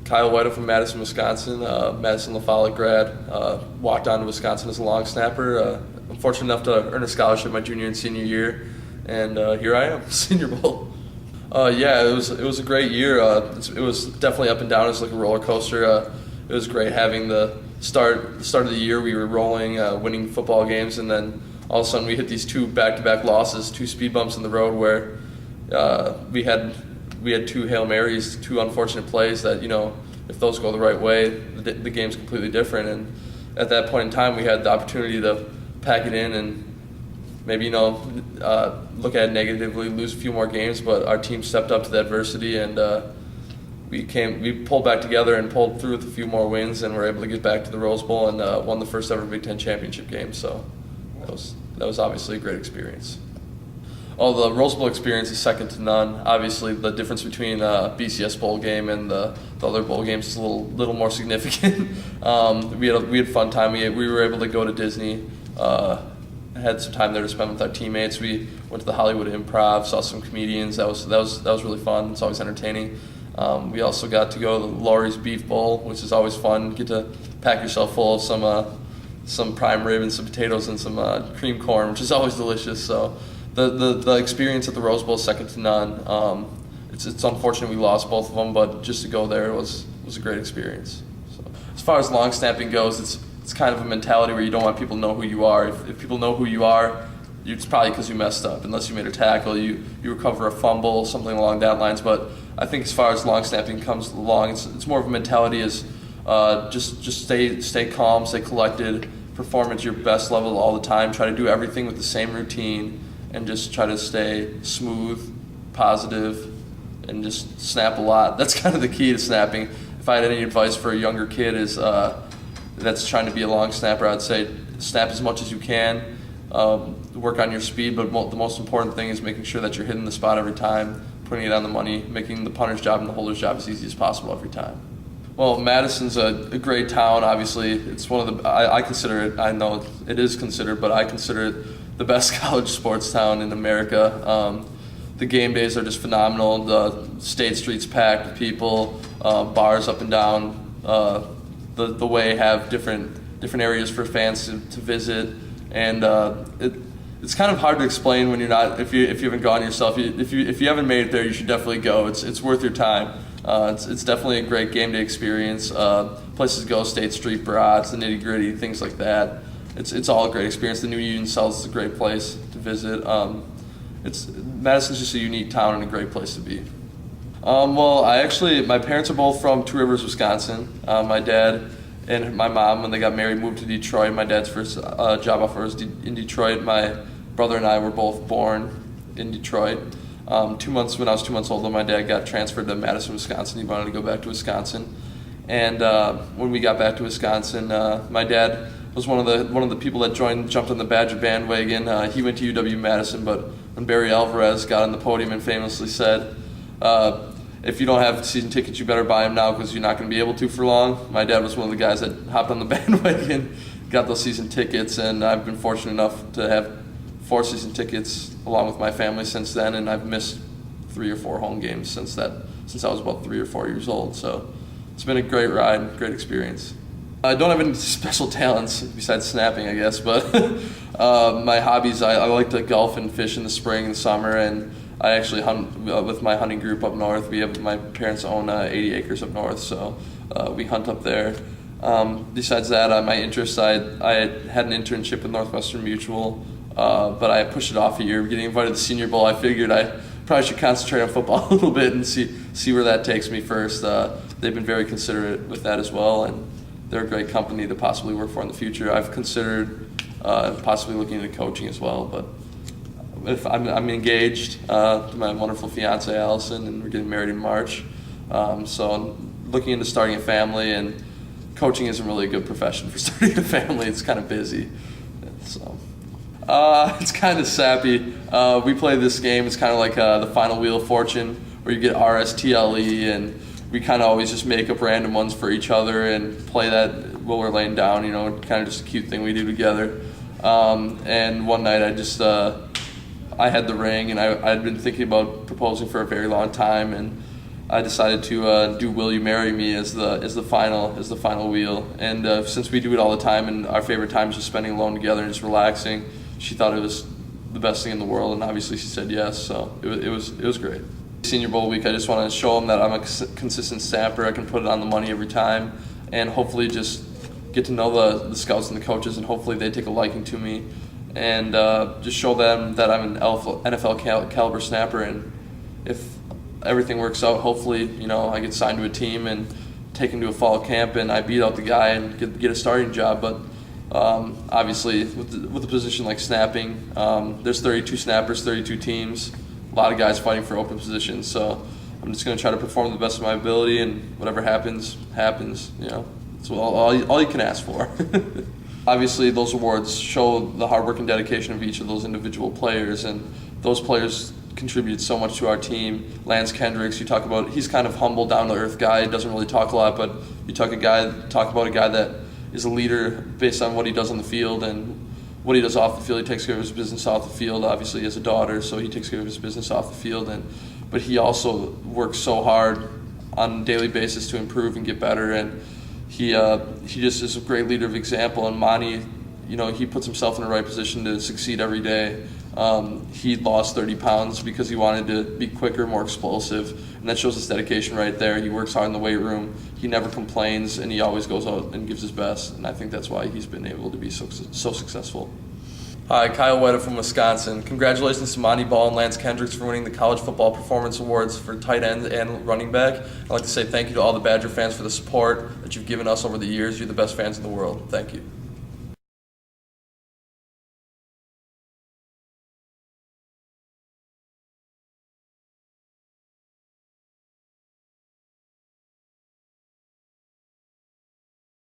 Kyle Wojta from Madison, Wisconsin, Madison LaFollette grad. Walked on to Wisconsin as a long snapper. I'm fortunate enough to earn a scholarship my junior and senior year, and here I am, Senior Bowl. Yeah, it was a great year. It was definitely up and down. It was like a roller coaster. It was great having the start of the year. We were rolling, winning football games, and then all of a sudden we hit these two back-to-back losses, two speed bumps in the road where we had two Hail Marys, two unfortunate plays that, if those go the right way, the game's completely different. And at that point in time, we had the opportunity to pack it in and maybe, look at it negatively, lose a few more games, but our team stepped up to the adversity, and we pulled back together and pulled through with a few more wins, and were able to get back to the Rose Bowl and won the first ever Big Ten championship game. So that was obviously a great experience. The Rose Bowl experience is second to none. Obviously, the difference between BCS bowl game and the other bowl games is a little more significant. We had a fun time. We were able to go to Disney. Had some time there to spend with our teammates. We went to the Hollywood Improv, saw some comedians. That was really fun. It's always entertaining. We also got to go to the Laurie's Beef Bowl, which is always fun. Get to pack yourself full of some prime rib and some potatoes and some cream corn, which is always delicious. So the experience at the Rose Bowl is second to none. It's unfortunate we lost both of them, but just to go there was a great experience. So, as far as long snapping goes, it's kind of a mentality where you don't want people to know who you are. If people know who you are, it's probably because you messed up. Unless you made a tackle, you recover a fumble, something along that lines. But I think as far as long snapping comes along, it's more of a mentality as just stay calm, stay collected, perform at your best level all the time. Try to do everything with the same routine, and just try to stay smooth, positive, and just snap a lot. That's kind of the key to snapping. If I had any advice for a younger kid that's trying to be a long snapper, I'd say snap as much as you can, work on your speed, but the most important thing is making sure that you're hitting the spot every time, putting it on the money, making the punter's job and the holder's job as easy as possible every time. Well, Madison's a great town. Obviously, it's one of the, I consider it, I know it is considered, but I consider it the best college sports town in America. The game days are just phenomenal. The State Street's packed with people, bars up and down. The way have different areas for fans to visit, and it's kind of hard to explain when you're not, if you haven't gone yourself. If you haven't made it there, you should definitely go. It's worth your time. It's definitely a great game day experience. Places to go, State Street, Brats, the nitty gritty, things like that. It's all a great experience. The New Union Cells is a great place to visit. Madison's just a unique town and a great place to be. My parents are both from Two Rivers, Wisconsin. My dad and my mom, when they got married, moved to Detroit. My dad's first job offer was in Detroit. My brother and I were both born in Detroit. When I was 2 months old, my dad got transferred to Madison, Wisconsin. He wanted to go back to Wisconsin. And when we got back to Wisconsin, my dad was one of the people that jumped on the Badger bandwagon. He went to UW-Madison, but when Barry Alvarez got on the podium and famously said, if you don't have season tickets, you better buy them now because you're not going to be able to for long. My dad was one of the guys that hopped on the bandwagon, got those season tickets, and I've been fortunate enough to have 4 season tickets along with my family since then, and I've missed 3 or 4 home games since I was about 3 or 4 years old. So it's been a great ride, great experience. I don't have any special talents besides snapping, I guess, but my hobbies, I like to golf and fish in the spring and summer, and I actually hunt with my hunting group up north. My parents own 80 acres up north, so we hunt up there. Besides that, my interests, I had an internship with Northwestern Mutual, but I pushed it off a year. Getting invited to the Senior Bowl, I figured I probably should concentrate on football a little bit and see where that takes me first. They've been very considerate with that as well, and they're a great company to possibly work for in the future. I've considered possibly looking into coaching as well, but if I'm engaged to my wonderful fiance Allison, and we're getting married in March. So I'm looking into starting a family, and coaching isn't really a good profession for starting a family. It's kind of busy. So it's kind of sappy. We play this game. It's kind of like the Final Wheel of Fortune, where you get RSTLE, and we kind of always just make up random ones for each other and play that while we're laying down. Kind of just a cute thing we do together. And one night I had the ring, and I'd been thinking about proposing for a very long time, and I decided to do "Will You Marry Me" as the final wheel. And since we do it all the time, and our favorite time is just spending alone together and just relaxing, she thought it was the best thing in the world, and obviously she said yes. So it was great. Senior Bowl week, I just want to show them that I'm a consistent snapper. I can put it on the money every time, and hopefully just get to know the scouts and the coaches, and hopefully they take a liking to me, and just show them that I'm an NFL caliber snapper. And if everything works out, hopefully, I get signed to a team and taken to a fall camp, and I beat out the guy and get a starting job. But obviously, with a position like snapping, there's 32 snappers, 32 teams, a lot of guys fighting for open positions. So I'm just going to try to perform to the best of my ability, and whatever happens, happens. That's all you can ask for. Obviously, those awards show the hard work and dedication of each of those individual players, and those players contribute so much to our team. Lance Kendricks, you talk about, he's kind of humble, down-to-earth guy, doesn't really talk a lot, but you talk about a guy that is a leader based on what he does on the field and what he does off the field. He takes care of his business off the field. Obviously, he has a daughter, so he takes care of his business off the field. But he also works so hard on a daily basis to improve and get better. And he just is a great leader of example. And Monty, he puts himself in the right position to succeed every day. He lost 30 pounds because he wanted to be quicker, more explosive, and that shows his dedication right there. He works hard in the weight room. He never complains, and he always goes out and gives his best, and I think that's why he's been able to be so successful. Hi, Kyle Wojta from Wisconsin. Congratulations to Monty Ball and Lance Kendricks for winning the College Football Performance Awards for tight end and running back. I'd like to say thank you to all the Badger fans for the support that you've given us over the years. You're the best fans in the world. Thank you.